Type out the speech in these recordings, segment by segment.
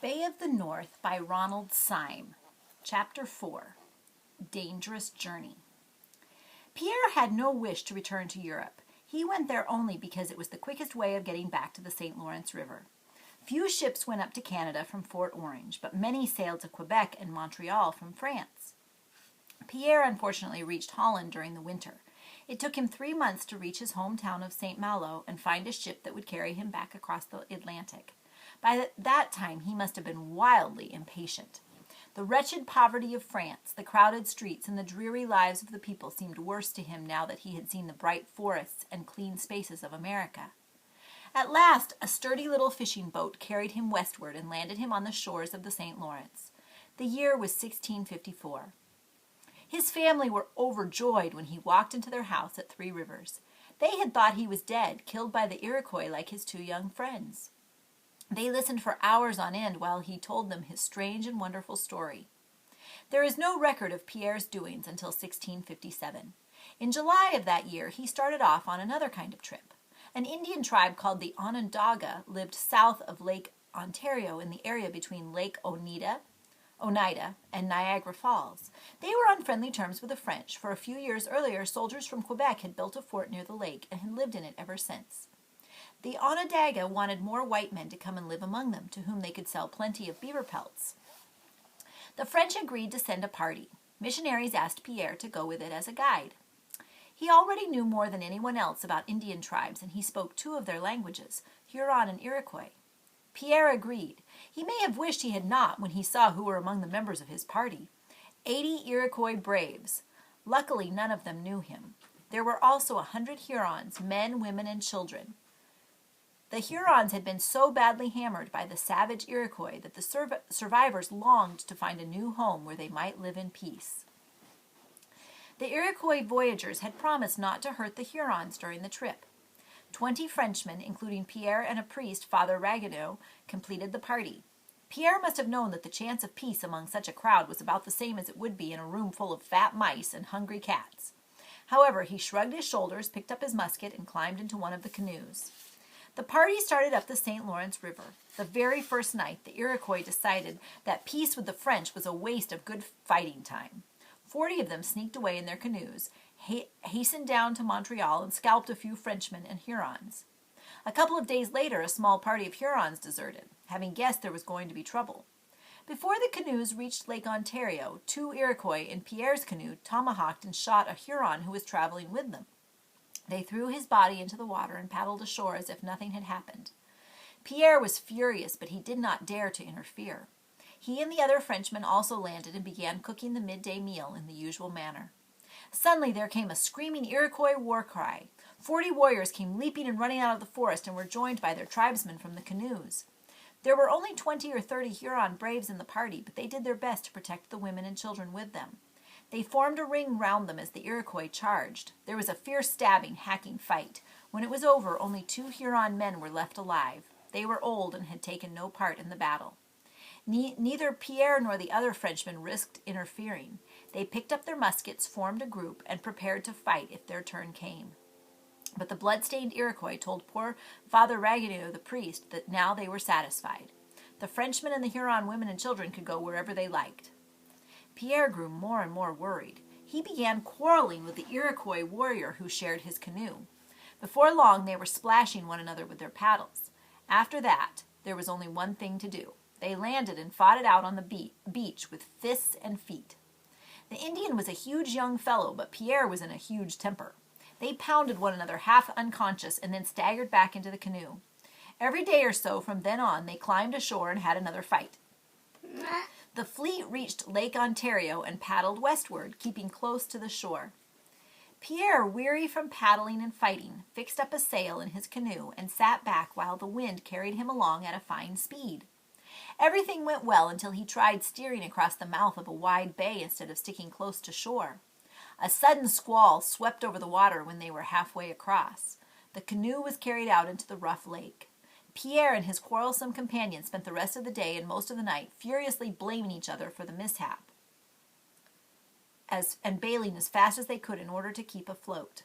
Bay of the North by Ronald Syme. Chapter 4. Dangerous Journey. Pierre had no wish to return to Europe. He went there only because it was the quickest way of getting back to the St. Lawrence River. Few ships went up to Canada from Fort Orange, but many sailed to Quebec and Montreal from France. Pierre unfortunately reached Holland during the winter. It took him 3 months to reach his hometown of St. Malo and find a ship that would carry him back across the Atlantic. By that time, he must have been wildly impatient. The wretched poverty of France, the crowded streets, and the dreary lives of the people seemed worse to him now that he had seen the bright forests and clean spaces of America. At last, a sturdy little fishing boat carried him westward and landed him on the shores of the St. Lawrence. The year was 1654. His family were overjoyed when he walked into their house at Three Rivers. They had thought he was dead, killed by the Iroquois like his two young friends. They listened for hours on end while he told them his strange and wonderful story. There is no record of Pierre's doings until 1657. In July of that year, he started off on another kind of trip. An Indian tribe called the Onondaga lived south of Lake Ontario in the area between Lake Oneida and Niagara Falls. They were on friendly terms with the French, for a few years earlier soldiers from Quebec had built a fort near the lake and had lived in it ever since. The Onondaga wanted more white men to come and live among them, to whom they could sell plenty of beaver pelts. The French agreed to send a party. Missionaries asked Pierre to go with it as a guide. He already knew more than anyone else about Indian tribes, and he spoke 2 of their languages, Huron and Iroquois. Pierre agreed. He may have wished he had not when he saw who were among the members of his party. 80 Iroquois braves. Luckily, none of them knew him. There were also 100 Hurons, men, women, and children. The Hurons had been so badly hammered by the savage Iroquois that the survivors longed to find a new home where they might live in peace. The Iroquois voyagers had promised not to hurt the Hurons during the trip. 20 Frenchmen, including Pierre and a priest, Father Ragueneau, completed the party. Pierre must have known that the chance of peace among such a crowd was about the same as it would be in a room full of fat mice and hungry cats. However, he shrugged his shoulders, picked up his musket, and climbed into one of the canoes. The party started up the St. Lawrence River. The very first night, the Iroquois decided that peace with the French was a waste of good fighting time. 40 of them sneaked away in their canoes, hastened down to Montreal, and scalped a few Frenchmen and Hurons. A couple of days later, a small party of Hurons deserted, having guessed there was going to be trouble. Before the canoes reached Lake Ontario, 2 Iroquois in Pierre's canoe tomahawked and shot a Huron who was traveling with them. They threw his body into the water and paddled ashore as if nothing had happened. Pierre was furious, but he did not dare to interfere. He and the other Frenchmen also landed and began cooking the midday meal in the usual manner. Suddenly there came a screaming Iroquois war cry. 40 warriors came leaping and running out of the forest and were joined by their tribesmen from the canoes. There were only 20 or 30 Huron braves in the party, but they did their best to protect the women and children with them. They formed a ring round them as the Iroquois charged. There was a fierce stabbing, hacking fight. When it was over, only 2 Huron men were left alive. They were old and had taken no part in the battle. Neither Pierre nor the other Frenchmen risked interfering. They picked up their muskets, formed a group, and prepared to fight if their turn came. But the blood-stained Iroquois told poor Father Ragueneau, the priest, that now they were satisfied. The Frenchmen and the Huron women and children could go wherever they liked. Pierre grew more and more worried. He began quarreling with the Iroquois warrior who shared his canoe. Before long, they were splashing one another with their paddles. After that, there was only one thing to do. They landed and fought it out on the beach with fists and feet. The Indian was a huge young fellow, but Pierre was in a huge temper. They pounded one another half unconscious and then staggered back into the canoe. Every day or so from then on, they climbed ashore and had another fight. The fleet reached Lake Ontario and paddled westward, keeping close to the shore. Pierre, weary from paddling and fighting, fixed up a sail in his canoe and sat back while the wind carried him along at a fine speed. Everything went well until he tried steering across the mouth of a wide bay instead of sticking close to shore. A sudden squall swept over the water when they were halfway across. The canoe was carried out into the rough lake. Pierre and his quarrelsome companion spent the rest of the day and most of the night furiously blaming each other for the mishap and bailing as fast as they could in order to keep afloat.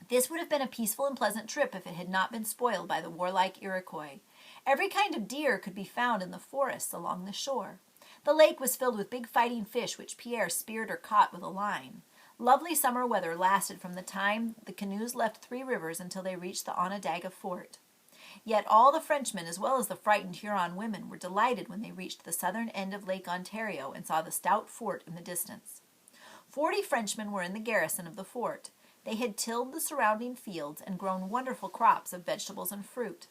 This would have been a peaceful and pleasant trip if it had not been spoiled by the warlike Iroquois. Every kind of deer could be found in the forests along the shore. The lake was filled with big fighting fish which Pierre speared or caught with a line. Lovely summer weather lasted from the time the canoes left Three Rivers until they reached the Onondaga fort. Yet all the Frenchmen, as well as the frightened Huron women, were delighted when they reached the southern end of Lake Ontario and saw the stout fort in the distance. 40 Frenchmen were in the garrison of the fort. They had tilled the surrounding fields and grown wonderful crops of vegetables and fruit.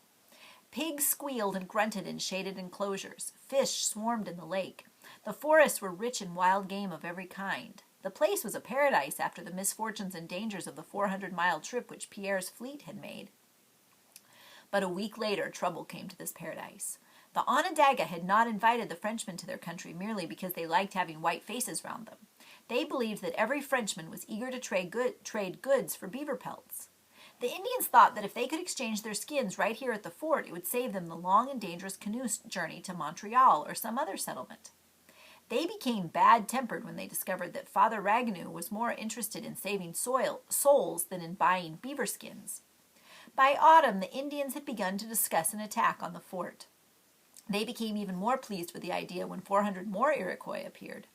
Pigs squealed and grunted in shaded enclosures. Fish swarmed in the lake. The forests were rich in wild game of every kind. The place was a paradise after the misfortunes and dangers of the 400-mile trip which Pierre's fleet had made. But a week later, trouble came to this paradise. The Onondaga had not invited the Frenchmen to their country merely because they liked having white faces round them. They believed that every Frenchman was eager to trade goods for beaver pelts. The Indians thought that if they could exchange their skins right here at the fort, it would save them the long and dangerous canoe journey to Montreal or some other settlement. They became bad-tempered when they discovered that Father Ragueneau was more interested in saving souls than in buying beaver skins. By autumn, the Indians had begun to discuss an attack on the fort. They became even more pleased with the idea when 400 more Iroquois appeared.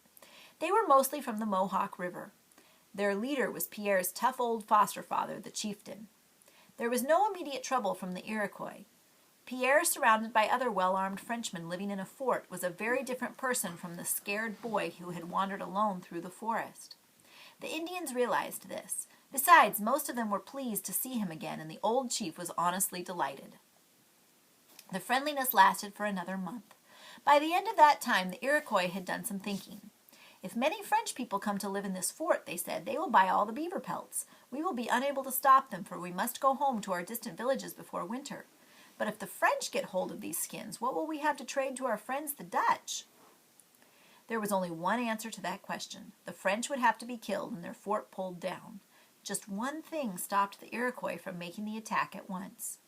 They were mostly from the Mohawk River. Their leader was Pierre's tough old foster father, the chieftain. There was no immediate trouble from the Iroquois. Pierre, surrounded by other well-armed Frenchmen living in a fort, was a very different person from the scared boy who had wandered alone through the forest. The Indians realized this. Besides, most of them were pleased to see him again, and the old chief was honestly delighted. The friendliness lasted for another month. By the end of that time, the Iroquois had done some thinking. If many French people come to live in this fort, they said, they will buy all the beaver pelts. We will be unable to stop them, for we must go home to our distant villages before winter. But if the French get hold of these skins, what will we have to trade to our friends the Dutch? There was only one answer to that question. The French would have to be killed and their fort pulled down. Just one thing stopped the Iroquois from making the attack at once.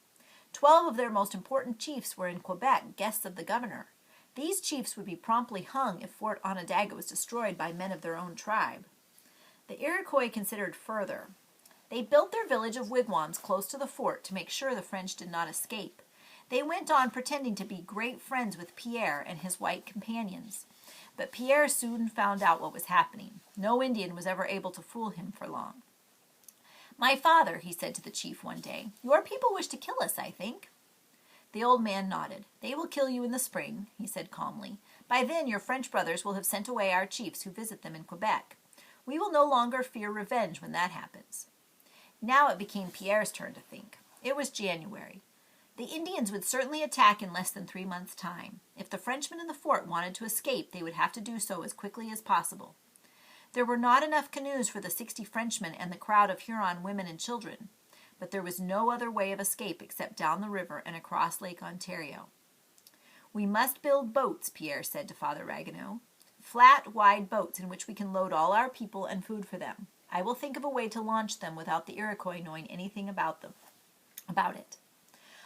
12 of their most important chiefs were in Quebec, guests of the governor. These chiefs would be promptly hung if Fort Onondaga was destroyed by men of their own tribe. The Iroquois considered further. They built their village of wigwams close to the fort to make sure the French did not escape. They went on pretending to be great friends with Pierre and his white companions. But Pierre soon found out what was happening. No Indian was ever able to fool him for long. "My father," he said to the chief one day, "your people wish to kill us, I think." The old man nodded. "They will kill you in the spring," he said calmly. "By then your French brothers will have sent away our chiefs who visit them in Quebec. We will no longer fear revenge when that happens." Now it became Pierre's turn to think. It was January. The Indians would certainly attack in less than 3 months' time. If the Frenchmen in the fort wanted to escape, they would have to do so as quickly as possible. There were not enough canoes for the 60 Frenchmen and the crowd of Huron women and children, but there was no other way of escape except down the river and across Lake Ontario. "We must build boats," Pierre said to Father Ragueneau. "Flat, wide boats in which we can load all our people and food for them. I will think of a way to launch them without the Iroquois knowing anything about it."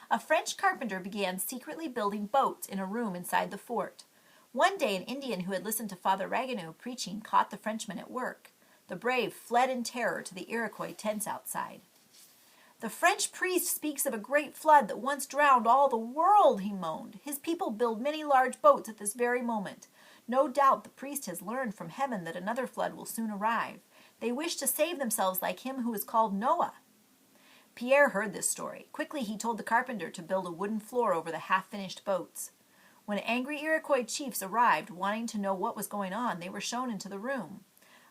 A French carpenter began secretly building boats in a room inside the fort. One day an Indian who had listened to Father Ragueneau preaching caught the Frenchman at work. The brave fled in terror to the Iroquois tents outside. "The French priest speaks of a great flood that once drowned all the world," he moaned. "His people build many large boats at this very moment. No doubt the priest has learned from heaven that another flood will soon arrive. They wish to save themselves like him who is called Noah." Pierre heard this story. Quickly he told the carpenter to build a wooden floor over the half-finished boats. When angry Iroquois chiefs arrived, wanting to know what was going on, they were shown into the room.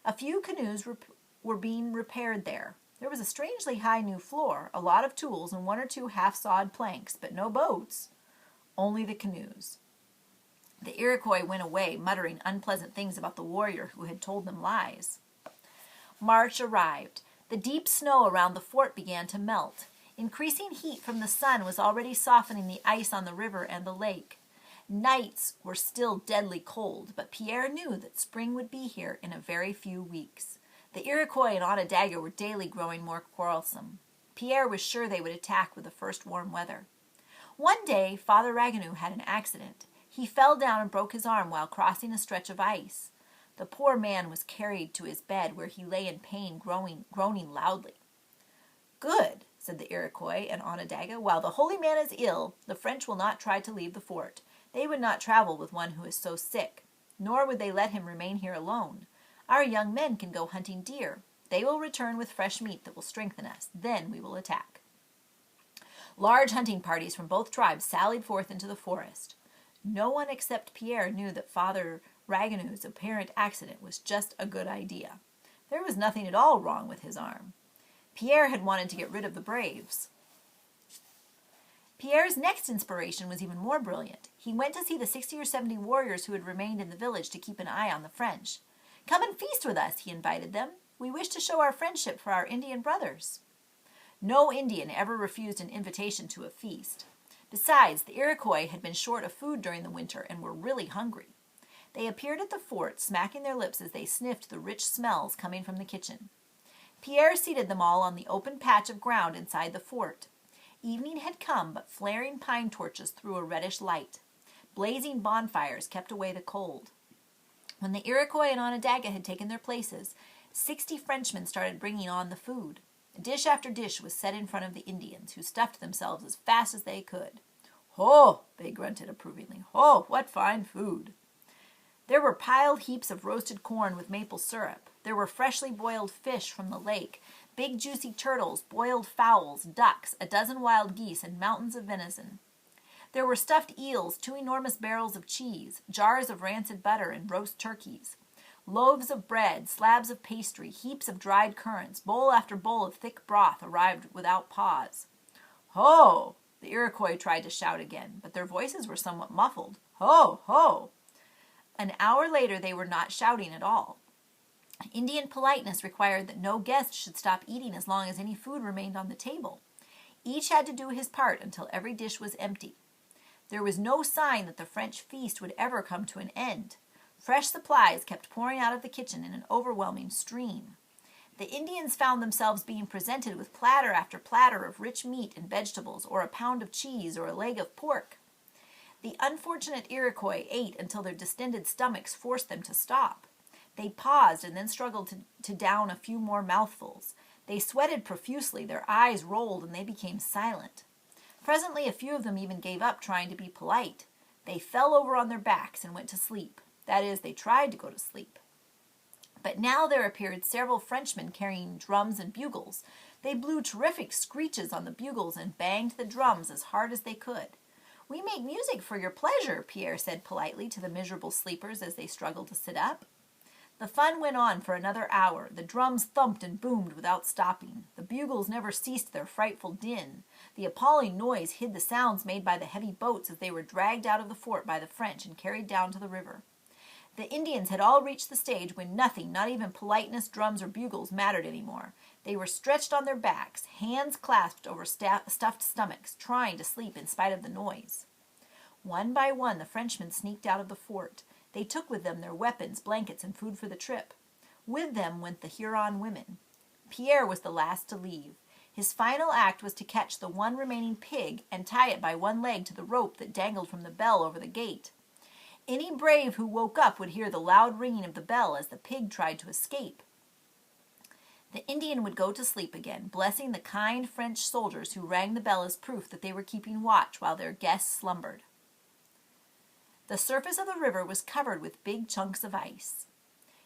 A few canoes were being repaired there. There was a strangely high new floor, a lot of tools, and 1 or 2 half-sawed planks, but no boats, only the canoes. The Iroquois went away, muttering unpleasant things about the warrior who had told them lies. March arrived. The deep snow around the fort began to melt. Increasing heat from the sun was already softening the ice on the river and the lake. Nights were still deadly cold, but Pierre knew that spring would be here in a very few weeks. The Iroquois and Onondaga were daily growing more quarrelsome. Pierre was sure they would attack with the first warm weather. One day, Father Ragueneau had an accident. He fell down and broke his arm while crossing a stretch of ice. The poor man was carried to his bed, where he lay in pain, groaning loudly. "Good," said the Iroquois and Onondaga. "While the holy man is ill, the French will not try to leave the fort. They would not travel with one who is so sick, nor would they let him remain here alone. Our young men can go hunting deer. They will return with fresh meat that will strengthen us. Then we will attack." Large hunting parties from both tribes sallied forth into the forest. No one except Pierre knew that Father Ragueneau's apparent accident was just a good idea. There was nothing at all wrong with his arm. Pierre had wanted to get rid of the braves. Pierre's next inspiration was even more brilliant. He went to see the 60 or 70 warriors who had remained in the village to keep an eye on the French. "Come and feast with us," he invited them. "We wish to show our friendship for our Indian brothers." No Indian ever refused an invitation to a feast. Besides, the Iroquois had been short of food during the winter and were really hungry. They appeared at the fort, smacking their lips as they sniffed the rich smells coming from the kitchen. Pierre seated them all on the open patch of ground inside the fort. Evening had come, but flaring pine torches threw a reddish light. Blazing bonfires kept away the cold. When the Iroquois and Onondaga had taken their places, 60 Frenchmen started bringing on the food. Dish after dish was set in front of the Indians, who stuffed themselves as fast as they could. "Ho!" they grunted approvingly. "Ho! What fine food!" There were piled heaps of roasted corn with maple syrup. There were freshly boiled fish from the lake, big juicy turtles, boiled fowls, ducks, a dozen wild geese, and mountains of venison. There were stuffed eels, 2 enormous barrels of cheese, jars of rancid butter, and roast turkeys. Loaves of bread, slabs of pastry, heaps of dried currants, bowl after bowl of thick broth arrived without pause. "Ho!" The Iroquois tried to shout again, but their voices were somewhat muffled. "Ho! Ho!" An hour later they were not shouting at all. Indian politeness required that no guest should stop eating as long as any food remained on the table. Each had to do his part until every dish was empty. There was no sign that the French feast would ever come to an end. Fresh supplies kept pouring out of the kitchen in an overwhelming stream. The Indians found themselves being presented with platter after platter of rich meat and vegetables, or a pound of cheese, or a leg of pork. The unfortunate Iroquois ate until their distended stomachs forced them to stop. They paused and then struggled to down a few more mouthfuls. They sweated profusely, their eyes rolled, and they became silent. Presently a few of them even gave up trying to be polite. They fell over on their backs and went to sleep. That is, they tried to go to sleep. But now there appeared several Frenchmen carrying drums and bugles. They blew terrific screeches on the bugles and banged the drums as hard as they could. "We make music for your pleasure," Pierre said politely to the miserable sleepers as they struggled to sit up. The fun went on for another hour. The drums thumped and boomed without stopping. The bugles never ceased their frightful din. The appalling noise hid the sounds made by the heavy boats as they were dragged out of the fort by the French and carried down to the river. The Indians had all reached the stage when nothing, not even politeness, drums, or bugles, mattered anymore. They were stretched on their backs, hands clasped over stuffed stomachs, trying to sleep in spite of the noise. One by one, the Frenchmen sneaked out of the fort. They took with them their weapons, blankets, and food for the trip. With them went the Huron women. Pierre was the last to leave. His final act was to catch the one remaining pig and tie it by one leg to the rope that dangled from the bell over the gate. Any brave who woke up would hear the loud ringing of the bell as the pig tried to escape. The Indian would go to sleep again, blessing the kind French soldiers who rang the bell as proof that they were keeping watch while their guests slumbered. The surface of the river was covered with big chunks of ice.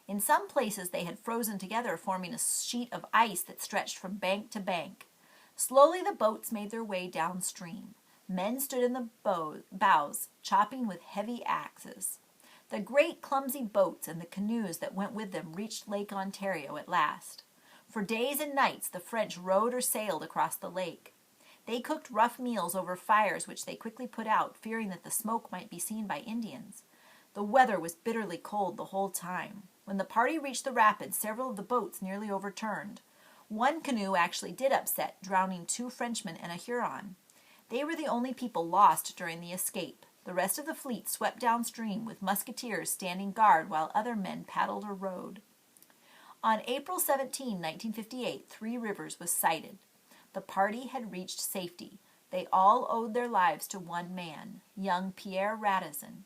In some places they had frozen together, forming a sheet of ice that stretched from bank to bank. Slowly the boats made their way downstream. Men stood in the bows, chopping with heavy axes. The great clumsy boats and the canoes that went with them reached Lake Ontario at last. For days and nights the French rowed or sailed across the lake. They cooked rough meals over fires which they quickly put out, fearing that the smoke might be seen by Indians. The weather was bitterly cold the whole time. When the party reached the rapids, several of the boats nearly overturned. One canoe actually did upset, drowning 2 Frenchmen and a Huron. They were the only people lost during the escape. The rest of the fleet swept downstream, with musketeers standing guard while other men paddled or rowed. On April 17, 1958, Three Rivers was sighted. The party had reached safety. They all owed their lives to one man, young Pierre Radisson.